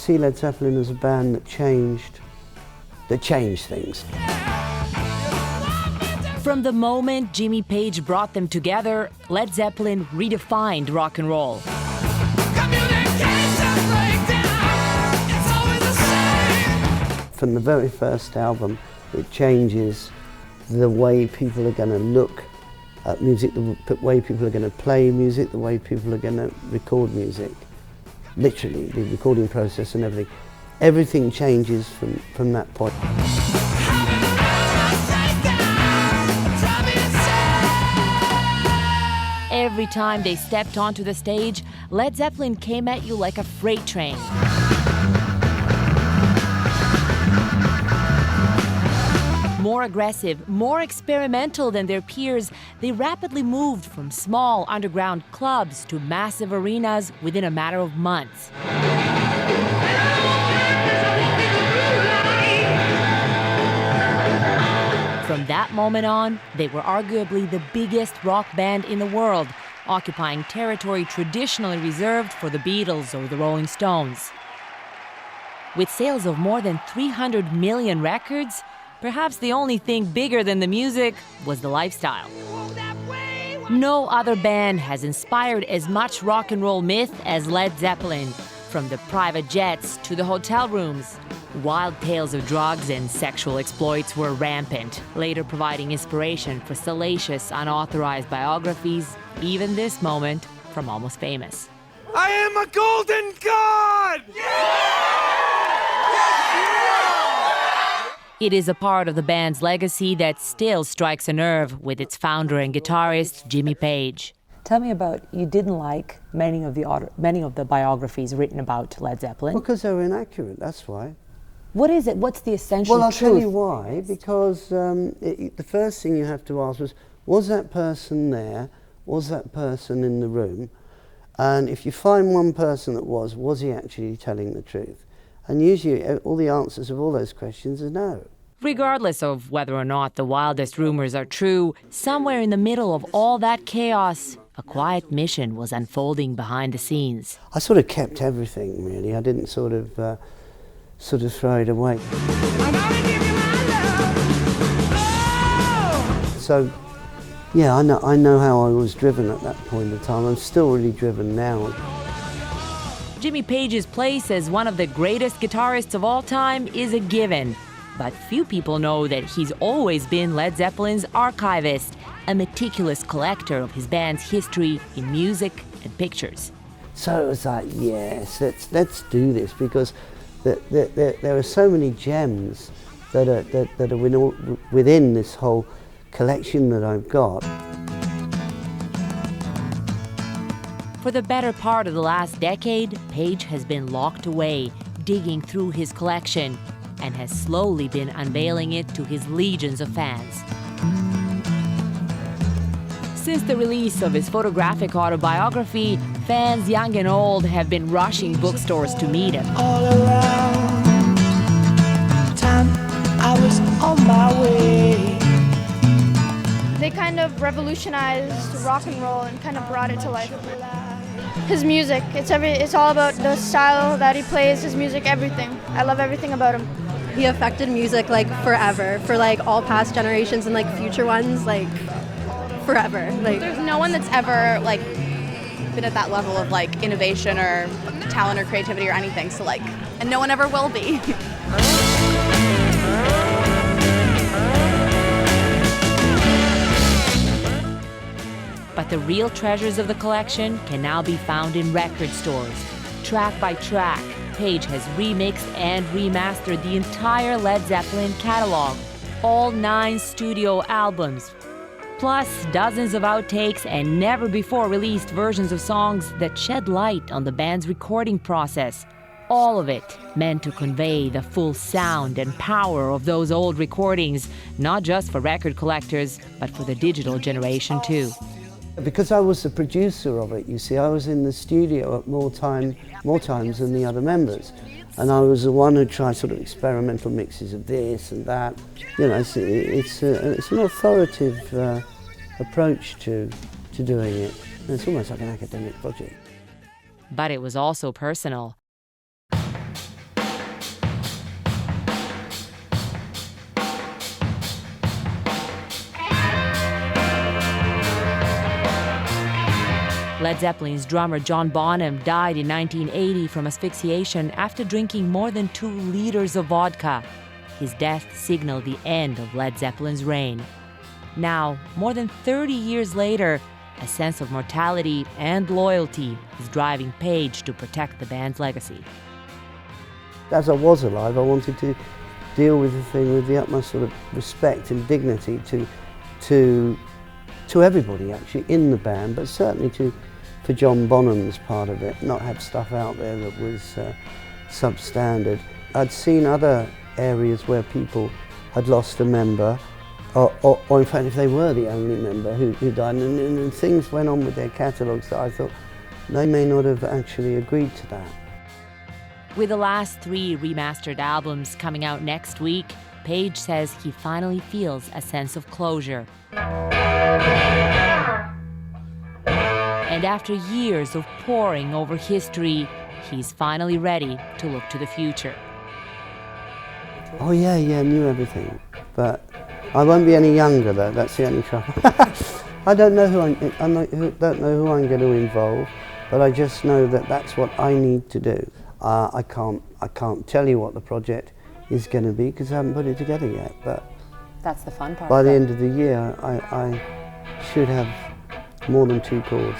see Led Zeppelin as a band that changed things. From the moment Jimmy Page brought them together, Led Zeppelin redefined rock and roll. From the very first album, it changes the way people are going to look at music, the way people are going to play music, the way people are going to record music. Literally, the recording process and everything. Everything changes from that point. Every time they stepped onto the stage, Led Zeppelin came at you like a freight train. More aggressive, more experimental than their peers, they rapidly moved from small underground clubs to massive arenas within a matter of months. From that moment on, they were arguably the biggest rock band in the world, occupying territory traditionally reserved for the Beatles or the Rolling Stones. With sales of more than 300 million records, perhaps the only thing bigger than the music was the lifestyle. No other band has inspired as much rock and roll myth as Led Zeppelin, from the private jets to the hotel rooms. Wild tales of drugs and sexual exploits were rampant, later providing inspiration for salacious, unauthorized biographies, even this moment from Almost Famous. I am a golden god! It is a part of the band's legacy that still strikes a nerve with its founder and guitarist, Jimmy Page. Tell me about, you didn't like many of the biographies written about Led Zeppelin. Well, because they were inaccurate, that's why. What is it? What's the essential truth? Well, I'll tell you why. Because the first thing you have to ask was that person there? Was that person in the room? And if you find one person that was he actually telling the truth? And usually all the answers of all those questions are no. Regardless of whether or not the wildest rumors are true, somewhere in the middle of all that chaos, a quiet mission was unfolding behind the scenes. I sort of kept everything, really. I didn't sort of throw it away. So, yeah, I know how I was driven at that point in time. I'm still really driven now. Jimmy Page's place as one of the greatest guitarists of all time is a given. But few people know that he's always been Led Zeppelin's archivist, a meticulous collector of his band's history in music and pictures. So it was like, yes, let's do this, because there are so many gems that are within this whole collection that I've got. For the better part of the last decade, Page has been locked away, digging through his collection, and has slowly been unveiling it to his legions of fans. Since the release of his photographic autobiography, fans young and old have been rushing bookstores to meet him. All around time, I was on my way. They kind of revolutionized rock and roll and kind of brought it to life. His music, it's all about the style that he plays, his music, everything. I love everything about him. He affected music like forever, for like all past generations and like future ones, like forever. Like there's no one that's ever like been at that level of like innovation or talent or creativity or anything. So like, and no one ever will be. But the real treasures of the collection can now be found in record stores. Track by track, Page has remixed and remastered the entire Led Zeppelin catalog, all 9 studio albums, plus dozens of outtakes and never-before-released versions of songs that shed light on the band's recording process. All of it meant to convey the full sound and power of those old recordings, not just for record collectors, but for the digital generation too. Because I was the producer of it, you see, I was in the studio at more times than the other members. And I was the one who tried sort of experimental mixes of this and that. You know, it's an authoritative approach to doing it. And it's almost like an academic project. But it was also personal. Led Zeppelin's drummer John Bonham died in 1980 from asphyxiation after drinking more than 2 liters of vodka. His death signaled the end of Led Zeppelin's reign. Now, more than 30 years later, a sense of mortality and loyalty is driving Page to protect the band's legacy. As I was alive, I wanted to deal with the thing with the utmost sort of respect and dignity to everybody actually in the band, but certainly for John Bonham's part of it, not have stuff out there that was substandard. I'd seen other areas where people had lost a member, or in fact if they were the only member who died, and things went on with their catalogues that I thought they may not have actually agreed to that. With the last 3 remastered albums coming out next week, Page says he finally feels a sense of closure. And after years of poring over history, he's finally ready to look to the future. Oh yeah, I knew everything, but I won't be any younger though, that's the only trouble. I don't know who don't know who I'm going to involve, but I just know that that's what I need to do. I can't tell you what the project is going to be because I haven't put it together yet, but That's the fun part. by the end of the year I should have more than 2 chords.